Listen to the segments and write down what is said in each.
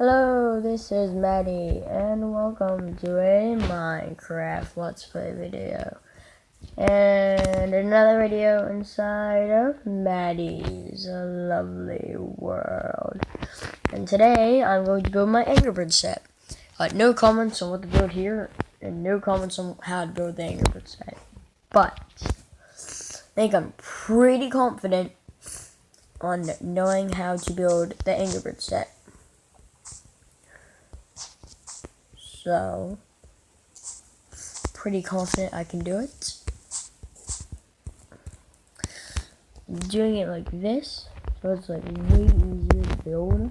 Hello, this is Maddie, and welcome to a Minecraft Let's Play video. And another video inside of Mattys lovely world. And today, I'm going to build my Angry Bird set. No comments on what to build here, and no comments on how to build the Angry Bird set. But, I think I'm pretty confident on knowing how to build the Angry Bird set. So, pretty confident I can do it. Doing it like this, so it's like way easier to build.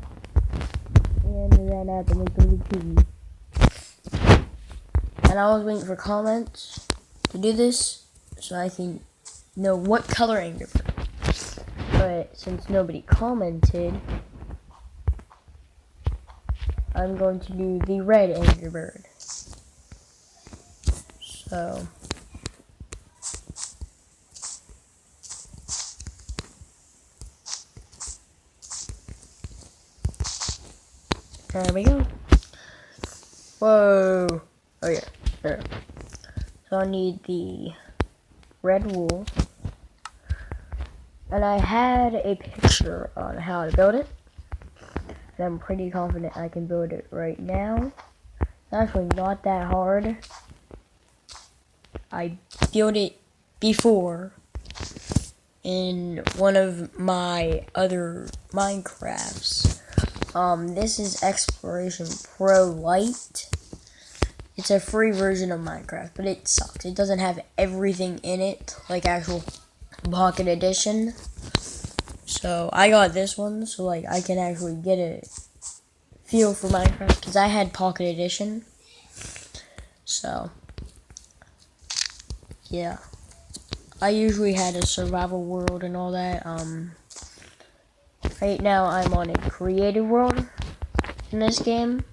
And then I have to make a little piggy. And I was waiting for comments to do this, so I can know what color Angry Bird. But since nobody commented, I'm going to do the red Angry Bird. So, there we go. Whoa. Oh yeah, there. So I need the red wool. And I had a picture on how to build it. And I'm pretty confident I can build it right now. It's actually not that hard. I built it before in one of my other Minecrafts. This is Exploration Pro Lite. It's a free version of Minecraft, but it sucks. It doesn't have everything in it, like actual Pocket Edition. So I got this one, so like I can actually get a feel for Minecraft, because I had Pocket Edition. So yeah, I usually had a survival world and all that. Right now I'm on a creative world in this game.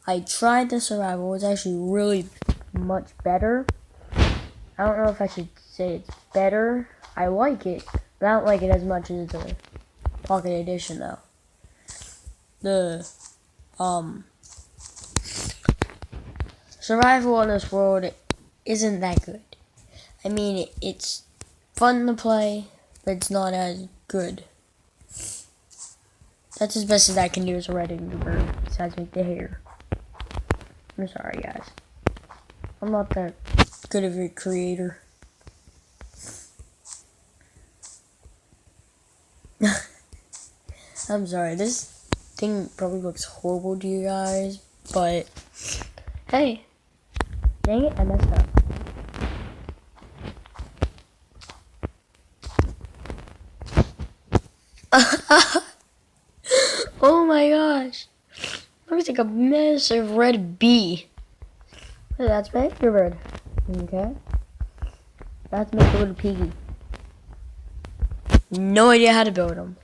I tried the survival. It's actually really much better. I don't know if I should say it's better. I like it, but I don't like it as much as the Pocket Edition though. The survival on this world isn't that good. I mean, it's fun to play, but it's not as good. That's as best as I can do as a red Angry Bird, besides make the hair. I'm sorry, guys. I'm not that good of a creator. I'm sorry, this thing probably looks horrible to you guys, but hey, dang it, I messed up. Oh my gosh. Looks like a massive red bee. Hey, that's my Angry Bird. Okay. That's my little piggy. No idea how to build them.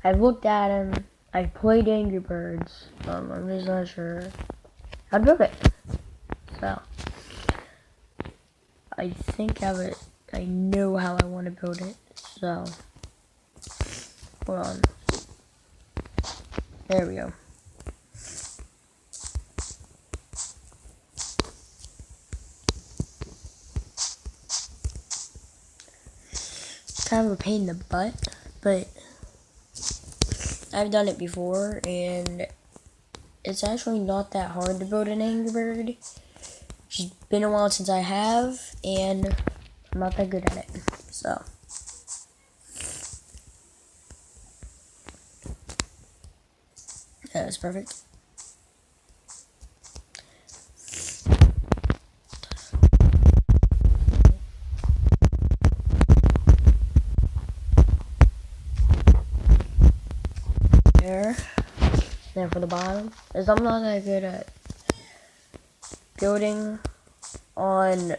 I've looked at them. I've played Angry Birds. I'm just not sure how to build it. So, I think I know how I want to build it. So, hold on. There we go. Kind of a pain in the butt, but I've done it before, and it's actually not that hard to build an Angry Bird. It's been a while since I have, and I'm not that good at it, so. That's perfect. There. Then for the bottom, as I'm not that good at building on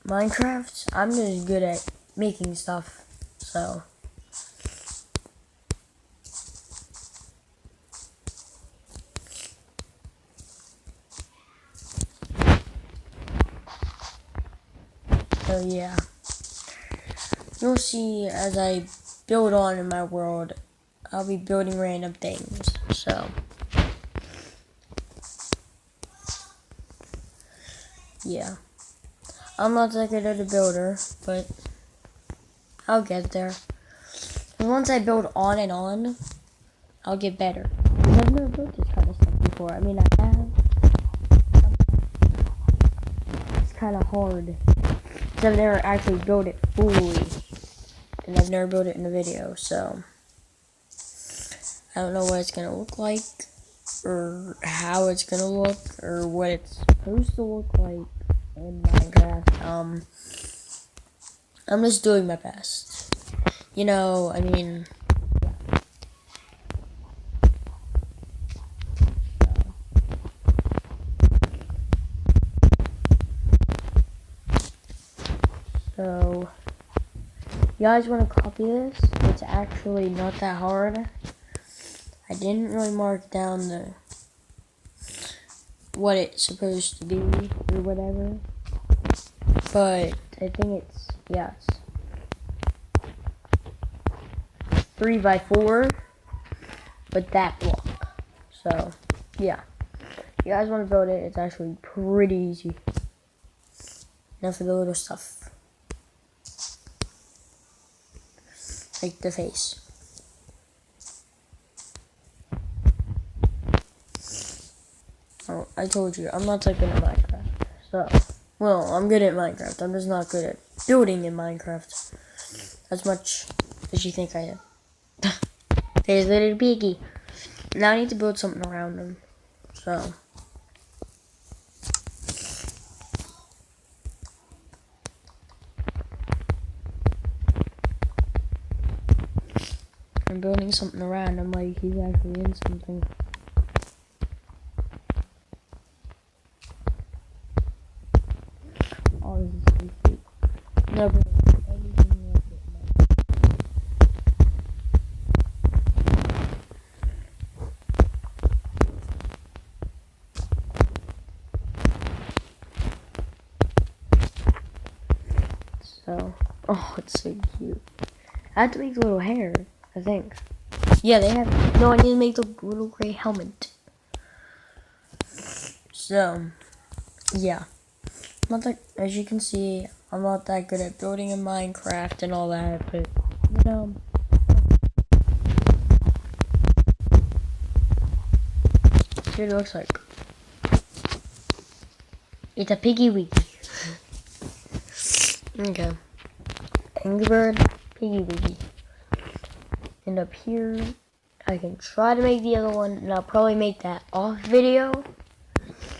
Minecraft, I'm just good at making stuff, so. So yeah, you'll see as I build on in my world, I'll be building random things, so yeah. I'm not that good at a builder, but I'll get there. And once I build on and on, I'll get better. Because I've never built this kind of stuff before. I mean, I have. It's kind of hard. Because I've never actually built it fully. And I've never built it in a video, so I don't know what it's going to look like. Or how it's going to look. Or what it's supposed to look like in Minecraft. I'm just doing my best. You know, I mean, yeah. So, you guys want to copy this? It's actually not that hard. I didn't really mark down what it's supposed to be or whatever. But I think it's, yes. 3x4, but that block. So, yeah. If you guys want to build it, it's actually pretty easy. Now for the little stuff. Like the face. Oh, I told you, I'm not that good at Minecraft. So, well, I'm good at Minecraft. I'm just not good at building in Minecraft as much as you think I am. There's little piggy. Now I need to build something around him. So. I'm building something around him like he's actually in something. Oh, this is so sweet. Never anything like it. So, oh, it's so cute. I have to make the little hair, I think. Yeah, they have. No, I need to make the little gray helmet. So, yeah. Not that, as you can see, I'm not that good at building in Minecraft and all that, but, you know. See what it looks like. It's a piggy wiggy. Okay. Angry Bird, piggy wiggy. And up here, I can try to make the other one, and I'll probably make that off video,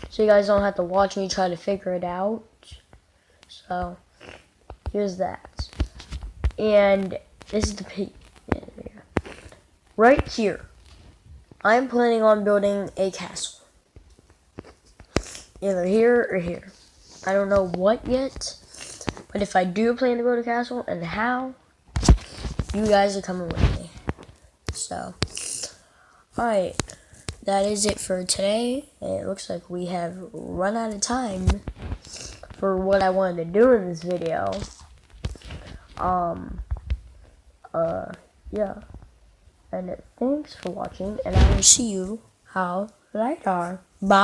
so you guys don't have to watch me try to figure it out. So, here's that. And this is the pig. Right here, I'm planning on building a castle. Either here or here. I don't know what yet, but if I do plan to build a castle and how, you guys are coming with me. So, alright, that is it for today. It looks like we have run out of time for what I wanted to do in this video. Yeah. And thanks for watching, and I will see you how later. Bye!